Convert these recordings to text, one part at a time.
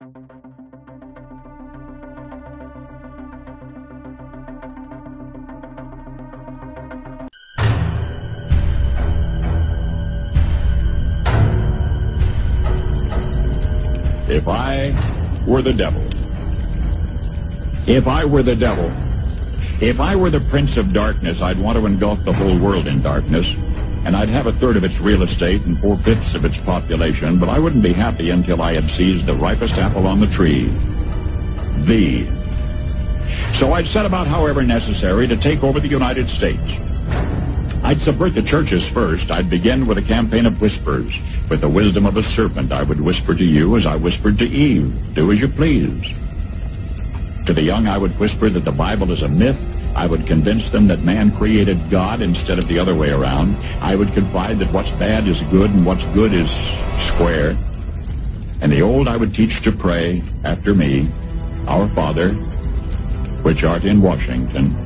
If I were the devil, if I were the devil, if I were the prince of darkness, I'd want to engulf the whole world in darkness, and I'd have a third of its real estate and 4/5 of its population, but I wouldn't be happy until I had seized the ripest apple on the tree, thee. So I'd set about, however necessary, to take over the United States. I'd subvert the churches first. I'd begin with a campaign of whispers. With the wisdom of a serpent, I would whisper to you as I whispered to Eve, do as you please. To the young, I would whisper that the Bible is a myth. I would convince them that man created God instead of the other way around. I would confide that what's bad is good and what's good is square. And the old I would teach to pray after me, Our Father, which art in Washington.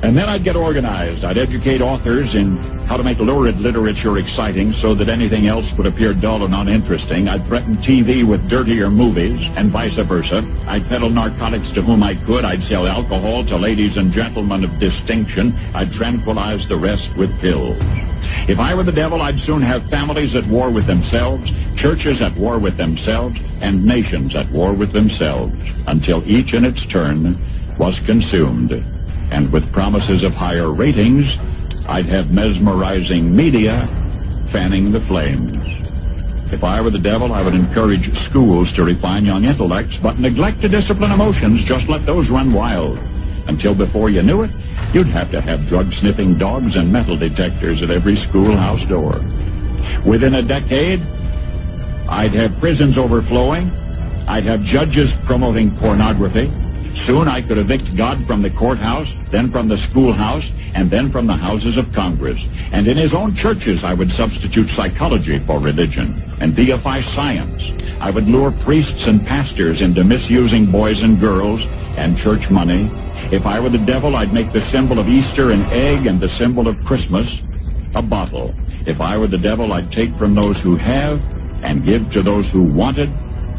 And then I'd get organized. I'd educate authors in how to make lurid literature exciting so that anything else would appear dull and uninteresting. I'd threaten TV with dirtier movies and vice versa. I'd peddle narcotics to whom I could. I'd sell alcohol to ladies and gentlemen of distinction. I'd tranquilize the rest with pills. If I were the devil, I'd soon have families at war with themselves, churches at war with themselves, and nations at war with themselves, until each in its turn was consumed. And with promises of higher ratings, I'd have mesmerizing media fanning the flames. If I were the devil, I would encourage schools to refine young intellects, but neglect to discipline emotions. Just let those run wild. Until before you knew it, you'd have to have drug-sniffing dogs and metal detectors at every schoolhouse door. Within a decade, I'd have prisons overflowing. I'd have judges promoting pornography. Soon I could evict God from the courthouse, then from the schoolhouse, and then from the houses of Congress. And in his own churches, I would substitute psychology for religion and deify science. I would lure priests and pastors into misusing boys and girls and church money. If I were the devil, I'd make the symbol of Easter an egg and the symbol of Christmas a bottle. If I were the devil, I'd take from those who have and give to those who wanted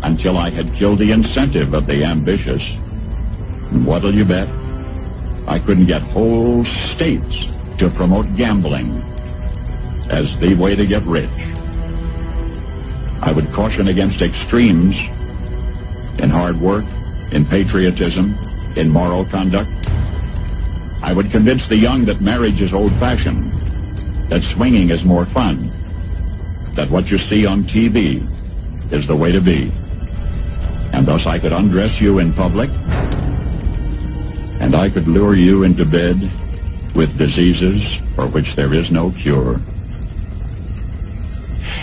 until I had killed the incentive of the ambitious. And what'll you bet? I couldn't get whole states to promote gambling as the way to get rich. I would caution against extremes in hard work, in patriotism, in moral conduct. I would convince the young that marriage is old-fashioned, that swinging is more fun, that what you see on TV is the way to be. And thus I could undress you in public, and I could lure you into bed with diseases for which there is no cure.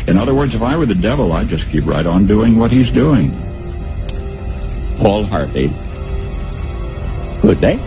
In other words, if I were the devil, I'd just keep right on doing what he's doing. Paul Harvey. Good day.